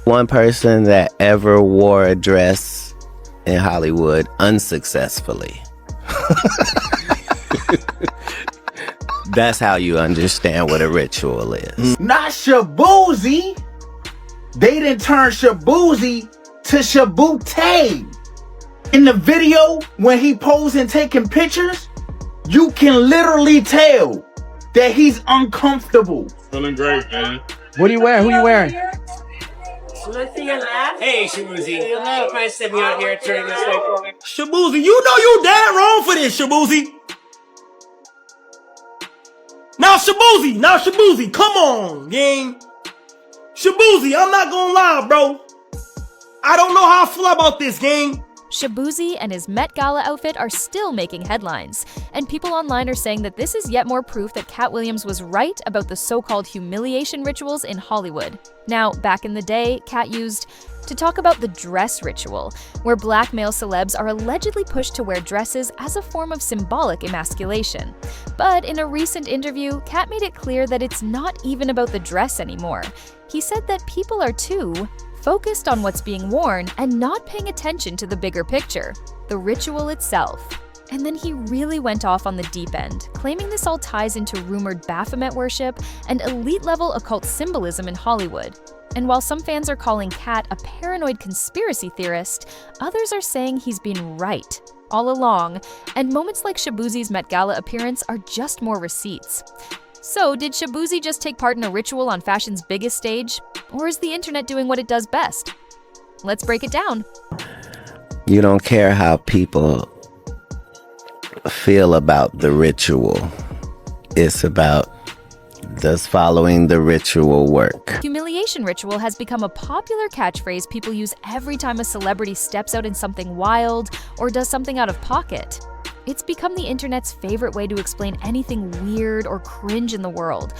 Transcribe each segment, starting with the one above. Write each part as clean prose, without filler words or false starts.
One person that ever wore a dress in Hollywood unsuccessfully. That's how you understand what a ritual is. Not Shaboozey. They didn't turn Shaboozey to Shaboozey. In the video, when he posing taking pictures, you can literally tell that he's uncomfortable. Feeling great, man. What are you wearing? Who you wearing? Hey, Shaboozey. You'll know if I send me out here during this thing. Shaboozey, you know you dead wrong for this, Shaboozey. Now, Shaboozey, come on, gang. Shaboozey, I'm not gonna lie, bro. I don't know how I feel about this, gang. Shaboozey and his Met Gala outfit are still making headlines, and people online are saying that this is yet more proof that Katt Williams was right about the so-called humiliation rituals in Hollywood. Now, back in the day, Katt used to talk about the dress ritual, where black male celebs are allegedly pushed to wear dresses as a form of symbolic emasculation. But in a recent interview, Katt made it clear that it's not even about the dress anymore. He said that people are too focused on what's being worn and not paying attention to the bigger picture, the ritual itself. And then he really went off on the deep end, claiming this all ties into rumored Baphomet worship and elite-level occult symbolism in Hollywood. And while some fans are calling Katt a paranoid conspiracy theorist, others are saying he's been right all along, and moments like Shaboozey's Met Gala appearance are just more receipts. So, did Shaboozey just take part in a ritual on fashion's biggest stage? Or is the internet doing what it does best? Let's break it down. You don't care how people feel about the ritual. It's about, does following the ritual work? Humiliation ritual has become a popular catchphrase people use every time a celebrity steps out in something wild or does something out of pocket. It's become the internet's favorite way to explain anything weird or cringe in the world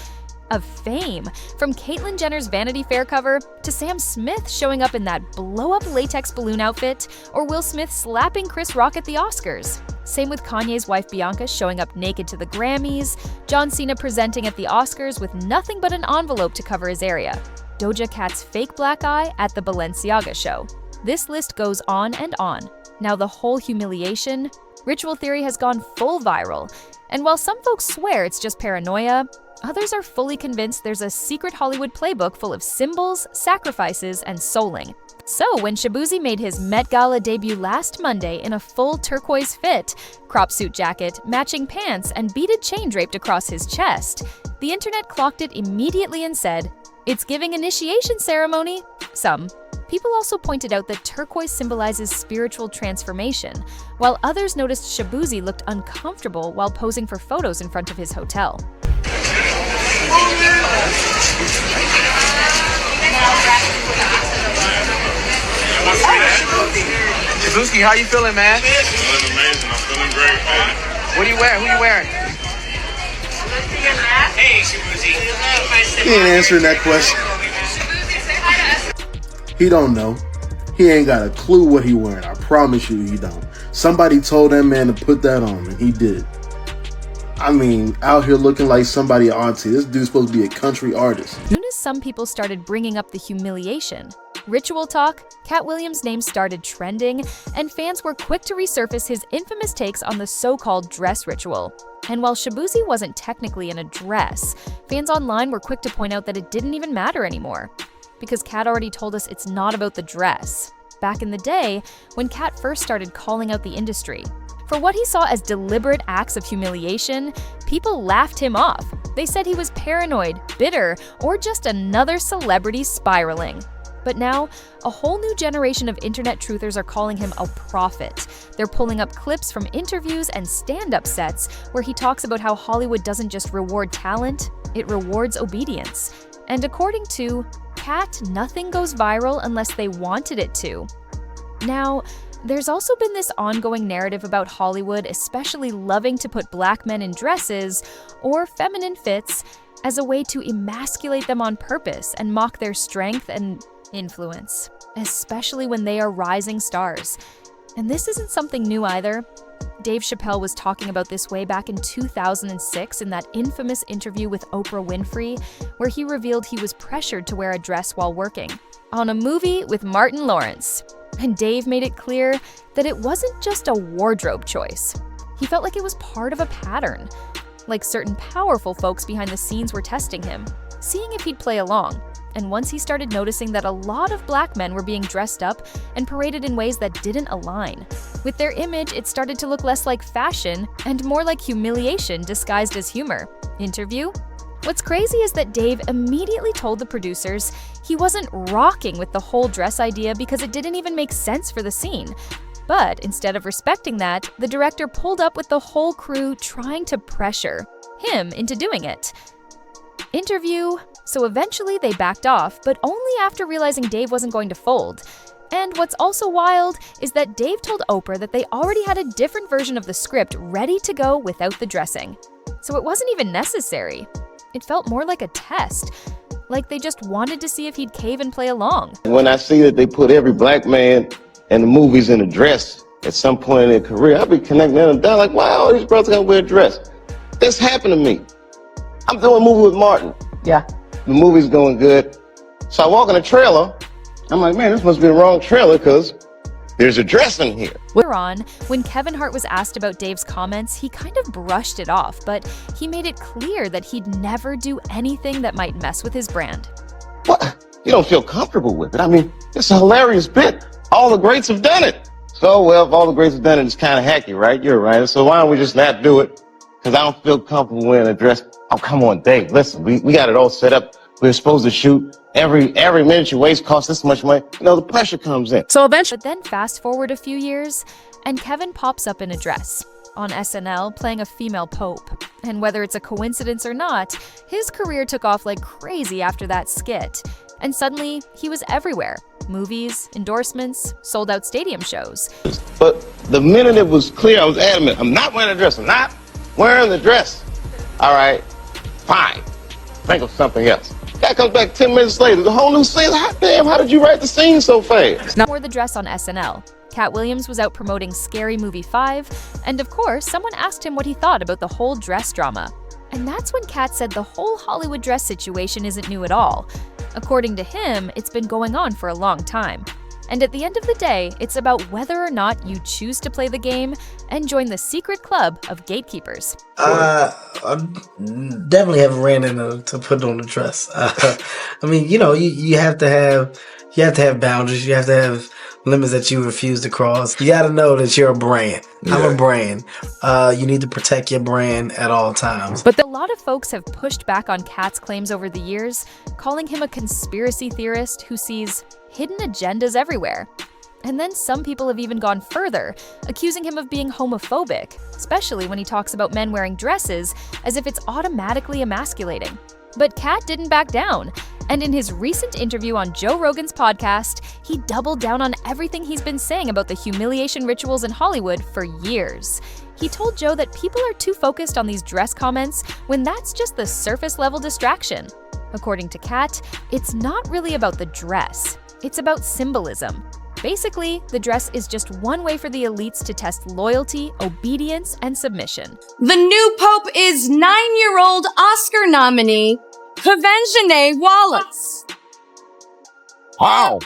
of fame, from Caitlyn Jenner's Vanity Fair cover to Sam Smith showing up in that blow-up latex balloon outfit, or Will Smith slapping Chris Rock at the Oscars. Same with Kanye's wife Bianca showing up naked to the Grammys, John Cena presenting at the Oscars with nothing but an envelope to cover his area, Doja Cat's fake black eye at the Balenciaga show. This list goes on and on. Now the whole humiliation ritual theory has gone full viral, and while some folks swear it's just paranoia, others are fully convinced there's a secret Hollywood playbook full of symbols, sacrifices, and souling. So when Shaboozey made his Met Gala debut last Monday in a full turquoise fit, crop suit jacket, matching pants, and beaded chain draped across his chest, the internet clocked it immediately and said, "It's giving initiation ceremony." Some. People also pointed out that turquoise symbolizes spiritual transformation, while others noticed Shaboozey looked uncomfortable while posing for photos in front of his hotel. Shaboozey, how you feeling, man? Feeling amazing. I'm feeling great, man. What are you wearing? Who you wearing? Hey, Shaboozey. You'll know if I send He ain't answering that question. He don't know. He ain't got a clue what he wearing. I promise you he don't. Somebody told that man to put that on, and he did. I mean, out here looking like somebody auntie. This dude's supposed to be a country artist. As soon as some people started bringing up the humiliation ritual talk, Katt Williams' name started trending, and fans were quick to resurface his infamous takes on the so-called dress ritual. And while Shaboozey wasn't technically in a dress, fans online were quick to point out that it didn't even matter anymore, because Katt already told us it's not about the dress. Back in the day, when Katt first started calling out the industry for what he saw as deliberate acts of humiliation, people laughed him off. They said he was paranoid, bitter, or just another celebrity spiraling. But now, a whole new generation of internet truthers are calling him a prophet. They're pulling up clips from interviews and stand-up sets where he talks about how Hollywood doesn't just reward talent, it rewards obedience. And according to Katt, nothing goes viral unless they wanted it to. Now, there's also been this ongoing narrative about Hollywood especially loving to put black men in dresses or feminine fits as a way to emasculate them on purpose and mock their strength and influence, especially when they are rising stars. And this isn't something new either. Dave Chappelle was talking about this way back in 2006 in that infamous interview with Oprah Winfrey, where he revealed he was pressured to wear a dress while working. on a movie with Martin Lawrence. And Dave made it clear that it wasn't just a wardrobe choice. He felt like it was part of a pattern. Like certain powerful folks behind the scenes were testing him, seeing if he'd play along. And once he started noticing that a lot of black men were being dressed up and paraded in ways that didn't align. With their image, it started to look less like fashion and more like humiliation disguised as humor. Interview? What's crazy is that Dave immediately told the producers he wasn't rocking with the whole dress idea because it didn't even make sense for the scene. But instead of respecting that, the director pulled up with the whole crew trying to pressure him into doing it. Interview? So eventually they backed off, but only after realizing Dave wasn't going to fold. And what's also wild is that Dave told Oprah that they already had a different version of the script ready to go without the dressing. So it wasn't even necessary. It felt more like a test, like they just wanted to see if he'd cave and play along. When I see that they put every black man in the movies in a dress at some point in their career, I'll be connecting them down like, wow, all these brothers gotta wear a dress. This happened to me. I'm doing a movie with Martin. Yeah. The movie's going good. So I walk in the trailer. I'm like, man, this must be the wrong trailer because there's a dress in here. Later on, when Kevin Hart was asked about Dave's comments, he kind of brushed it off, but he made it clear that he'd never do anything that might mess with his brand. What? You don't feel comfortable with it? I mean, it's a hilarious bit. All the greats have done it. So, well, if all the greats have done it, it's kind of hacky, right? You're right. So why don't we just not do it? Because I don't feel comfortable wearing a dress. Oh, come on, Dave. Listen, we got it all set up. We're supposed to shoot. Every minute you waste costs this much money. You know, the pressure comes in. So eventually, but then fast forward a few years, and Kevin pops up in a dress on SNL playing a female pope. And whether it's a coincidence or not, his career took off like crazy after that skit. And suddenly, he was everywhere. Movies, endorsements, sold-out stadium shows. But the minute it was clear, I was adamant. I'm not wearing a dress. I'm not wearing the dress. All right, fine. Think of something else. Guy comes back 10 minutes later. The whole new scene. Hot damn, how did you write the scene so fast? Now wore the dress on SNL. Katt Williams was out promoting Scary Movie 5, and of course, someone asked him what he thought about the whole dress drama. And that's when Katt said the whole Hollywood dress situation isn't new at all. According to him, it's been going on for a long time. And at the end of the day, it's about whether or not you choose to play the game and join the secret club of gatekeepers. I definitely haven't ran into to put on the dress. I mean, you know, you have to have boundaries. You have to have limits that you refuse to cross. You got to know that you're a brand. Yeah. I'm a brand. You need to protect your brand at all times. But a lot of folks have pushed back on Katt's claims over the years, calling him a conspiracy theorist who sees hidden agendas everywhere. And then some people have even gone further, accusing him of being homophobic, especially when he talks about men wearing dresses as if it's automatically emasculating. But Katt didn't back down. And in his recent interview on Joe Rogan's podcast, he doubled down on everything he's been saying about the humiliation rituals in Hollywood for years. He told Joe that people are too focused on these dress comments when that's just the surface-level distraction. According to Katt, it's not really about the dress. It's about symbolism. Basically, the dress is just one way for the elites to test loyalty, obedience, and submission. The new pope is 9-year-old Oscar nominee, Kavenjane Wallace. Wow.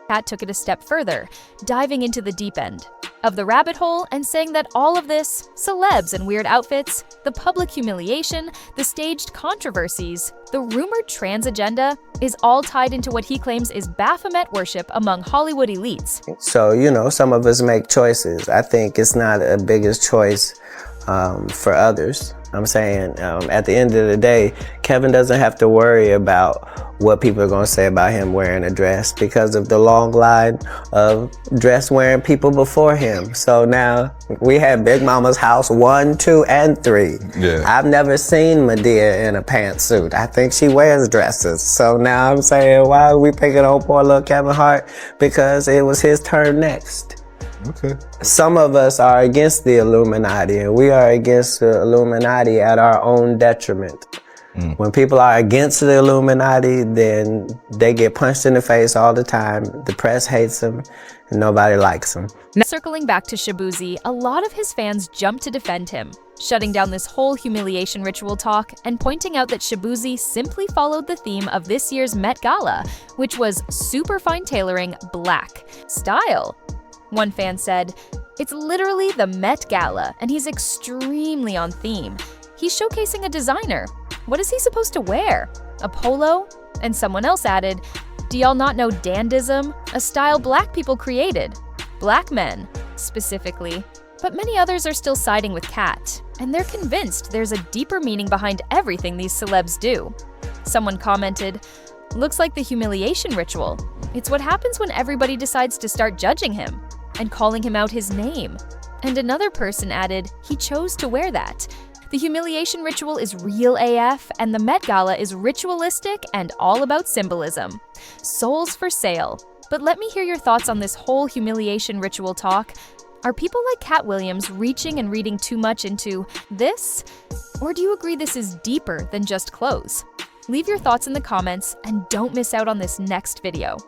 Katt took it a step further, diving into the deep end of the rabbit hole and saying that all of this, celebs and weird outfits, the public humiliation, the staged controversies, the rumored trans agenda, is all tied into what he claims is Baphomet worship among Hollywood elites. So, you know, some of us make choices. I think it's not a biggest choice for others. I'm saying at the end of the day, Kevin doesn't have to worry about what people are going to say about him wearing a dress because of the long line of dress wearing people before him. So now we have Big Mama's house 1, 2, and 3. Yeah. I've never seen Medea in a pantsuit. I think she wears dresses. So now I'm saying, why are we picking on poor little Kevin Hart? Because it was his turn next. Okay. Some of us are against the Illuminati, and we are against the Illuminati at our own detriment. When people are against the Illuminati, then they get punched in the face all the time. The press hates them, and nobody likes them. Now, circling back to Shaboozey, a lot of his fans jumped to defend him, shutting down this whole humiliation ritual talk and pointing out that Shaboozey simply followed the theme of this year's Met Gala, which was super fine tailoring black style. One fan said, "It's literally the Met Gala, and he's extremely on theme. He's showcasing a designer. What is he supposed to wear? A polo?" And someone else added, "Do y'all not know dandism? A style black people created. Black men, specifically." But many others are still siding with Katt, and they're convinced there's a deeper meaning behind everything these celebs do. Someone commented, "Looks like the humiliation ritual. It's what happens when everybody decides to start judging him and calling him out his name." And another person added, "He chose to wear that. The humiliation ritual is real AF, and the Met Gala is ritualistic and all about symbolism. Souls for sale." But let me hear your thoughts on this whole humiliation ritual talk. Are people like Katt Williams reaching and reading too much into this? Or do you agree this is deeper than just clothes? Leave your thoughts in the comments and don't miss out on this next video.